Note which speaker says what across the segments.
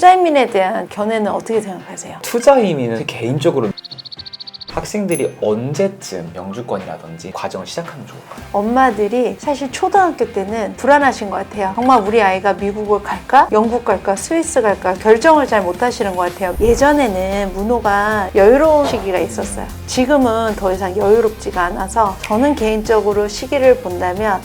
Speaker 1: 투자이민에 대한 견해는 어떻게 생각하세요?
Speaker 2: 투자이민은 개인적으로 학생들이 언제쯤 영주권이라든지 과정을 시작하면 좋을까요?
Speaker 1: 엄마들이 사실 초등학교 때는 불안하신 것 같아요. 정말 우리 아이가 미국을 갈까? 영국 갈까? 스위스 갈까? 결정을 잘 못하시는 것 같아요. 예전에는 문호가 여유로운 시기가 있었어요. 지금은 더 이상 여유롭지가 않아서 저는 개인적으로 시기를 본다면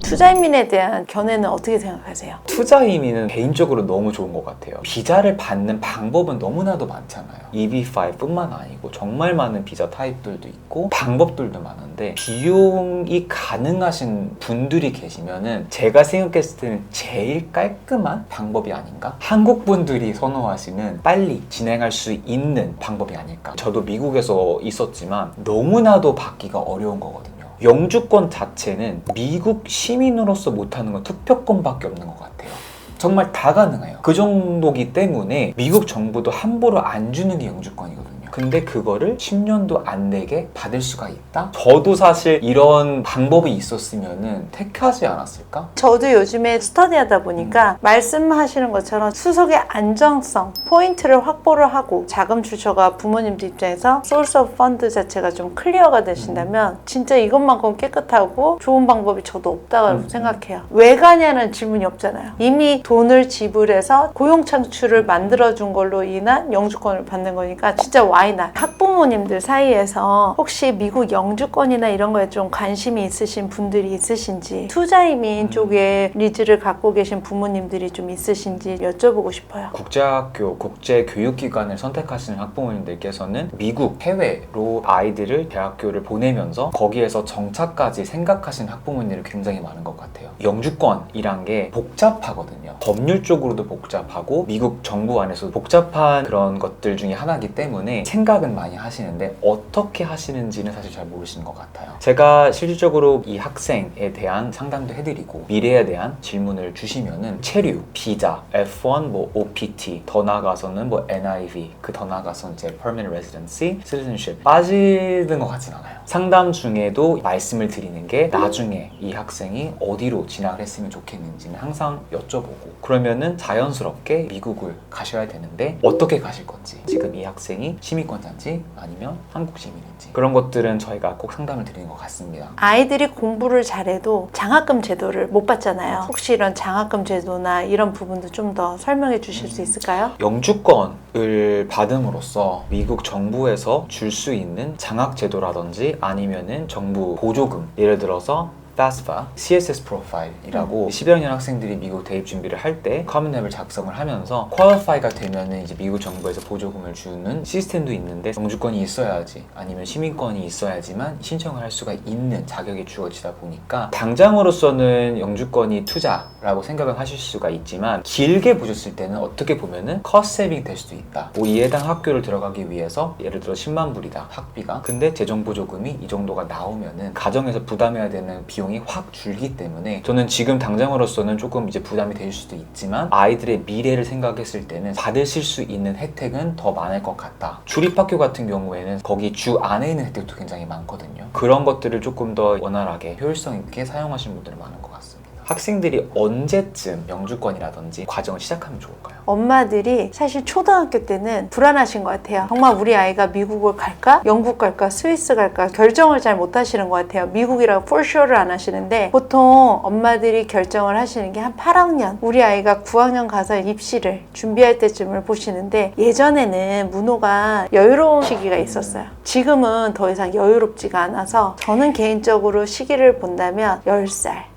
Speaker 1: 투자이민에 대한 견해는 어떻게 생각하세요?
Speaker 2: 투자이민은 개인적으로 너무 좋은 것 같아요. 비자를 받는 방법은 너무나도 많잖아요. EB5뿐만 아니고 정말 많은 비자 타입들도 있고 방법들도 많은데 비용이 가능하신 분들이 계시면은 제가 생각했을 때는 제일 깔끔한 방법이 아닌가? 한국 분들이 선호하시는 빨리 진행할 수 있는 방법이 아닐까? 저도 미국에서 있었지만 너무나도 받기가 어려운 거거든요. 영주권 자체는 미국 시민으로서 못하는 건 투표권밖에 없는 것 같아요. 정말 다 가능해요. 그 정도기 때문에 미국 정부도 함부로 안 주는 게 영주권이거든요. 근데 그거를 10년도 안 되게 받을 수가 있다? 저도 사실 이런 방법이 있었으면은 택하지 않았을까?
Speaker 1: 저도 요즘에 스터디하다 보니까 말씀하시는 것처럼 수속의 안정성, 포인트를 확보를 하고 자금 출처가 부모님들 입장에서 소스 오브 펀드 자체가 좀 클리어가 되신다면 진짜 이것만큼 깨끗하고 좋은 방법이 저도 없다고 생각해요. 왜 가냐는 질문이 없잖아요. 이미 돈을 지불해서 고용 창출을 만들어준 걸로 인한 영주권을 받는 거니까 진짜 와이낫. 학부모님들 사이에서 혹시 미국 영주권이나 이런 거에 좀 관심이 있으신 분들이 있으신지, 투자이민 쪽에 니즈를 갖고 계신 부모님들이 좀 있으신지 여쭤보고 싶어요.
Speaker 2: 국제학교, 국제교육기관을 선택하시는 학부모님들께서는 미국, 해외로 아이들을 대학교를 보내면서 거기에서 정착까지 생각하시는 학부모님들이 굉장히 많은 것 같아요. 영주권이란 게 복잡하거든요. 법률적으로도 복잡하고 미국 정부 안에서도 복잡한 그런 것들 중에 하나이기 때문에 생각은 많이 하시는데 어떻게 하시는지는 사실 잘 모르시는 것 같아요. 제가 실질적으로 이 학생에 대한 상담도 해드리고 미래에 대한 질문을 주시면은 체류, 비자, F1, OPT, 더 나아가서는 NIV, 그 더 나아가서는 이제 Permanent Residency, Citizenship 빠지는 것 같진 않아요. 상담 중에도 말씀을 드리는 게 나중에 이 학생이 어디로 진학을 했으면 좋겠는지는 항상 여쭤보고 그러면은 자연스럽게 미국을 가셔야 되는데 어떻게 가실 건지 지금 이 학생이 시민권자인지 아니면 한국 시민인지 그런 것들은 저희가 꼭 상담을 드리는 것 같습니다.
Speaker 1: 아이들이 공부를 잘해도 장학금 제도를 못 받잖아요. 혹시 이런 장학금 제도나 이런 부분도 좀 더 설명해 주실 수 있을까요?
Speaker 2: 영주권을 받음으로써 미국 정부에서 줄 수 있는 장학 제도라든지 아니면은 정부 보조금, 예를 들어서 FAFSA, CSS 프로파일이라고 11학년 학생들이 미국 대입 준비를 할 때 커먼 앱을 작성을 하면서 퀄리파이가 되면은 이제 미국 정부에서 보조금을 주는 시스템도 있는데 영주권이 있어야지 아니면 시민권이 있어야지만 신청을 할 수가 있는 자격이 주어지다 보니까 당장으로서는 영주권이 투자라고 생각을 하실 수가 있지만 길게 보셨을 때는 어떻게 보면은 커스트 세이빙 될 수도 있다. 이에 해당 학교를 들어가기 위해서 예를 들어 10만 불이다 학비가. 근데 재정 보조금이 이 정도가 나오면은 가정에서 부담해야 되는 비용이 확 줄기 때문에 저는 지금 당장으로서는 조금 이제 부담이 될 수도 있지만 아이들의 미래를 생각했을 때는 받으실 수 있는 혜택은 더 많을 것 같다. 주립학교 같은 경우에는 거기 주 안에 있는 혜택도 굉장히 많거든요. 그런 것들을 조금 더 원활하게 효율성 있게 사용하시는 분들이 많은 것 같습니다. 학생들이 언제쯤 영주권이라든지 과정을 시작하면 좋을까요?
Speaker 1: 엄마들이 사실 초등학교 때는 불안하신 것 같아요. 정말 우리 아이가 미국을 갈까? 영국 갈까? 스위스 갈까? 결정을 잘 못하시는 것 같아요. 미국이라고 for sure를 안 하시는데 보통 엄마들이 결정을 하시는 게 한 8학년 우리 아이가 9학년 가서 입시를 준비할 때쯤을 보시는데 예전에는 문호가 여유로운 시기가 있었어요. 지금은 더 이상 여유롭지가 않아서 저는 개인적으로 시기를 본다면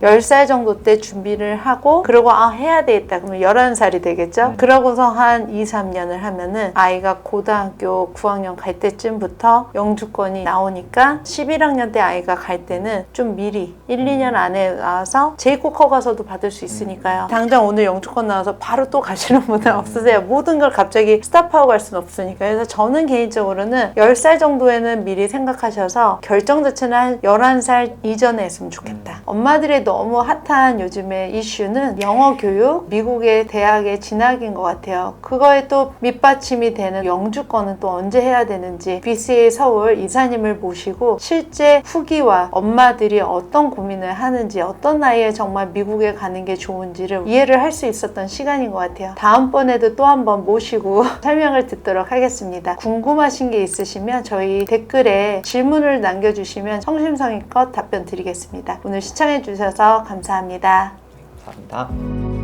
Speaker 1: 10살 정도 때 준비를 하고 그러고 해야 되겠다 그러면 11살이 되겠죠. 그러고서 한 2, 3년을 하면은 아이가 고등학교 9학년 갈 때쯤부터 영주권이 나오니까 11학년 때 아이가 갈 때는 좀 미리 1, 2년 안에 나와서 제이코커 가서도 받을 수 있으니까요. 당장 오늘 영주권 나와서 바로 또 가시는 분은 없으세요. 모든 걸 갑자기 스탑하고 갈 수는 없으니까. 그래서 저는 개인적으로는 10살 정도에는 미리 생각하셔서 결정 자체는 한 11살 이전에 했으면 좋겠다. 엄마들이 너무 핫한 핫한 요즘의 이슈는 영어 교육, 미국의 대학의 진학인 것 같아요. 그거에 또 밑받침이 되는 영주권은 또 언제 해야 되는지 BCA 서울 이사님을 모시고 실제 후기와 엄마들이 어떤 고민을 하는지, 어떤 나이에 정말 미국에 가는 게 좋은지를 이해를 할 수 있었던 시간인 것 같아요. 다음번에도 또 한번 모시고 설명을 듣도록 하겠습니다. 궁금하신 게 있으시면 저희 댓글에 질문을 남겨주시면 성심성의껏 답변 드리겠습니다. 오늘 시청해주셔서 감사합니다.
Speaker 2: 감사합니다.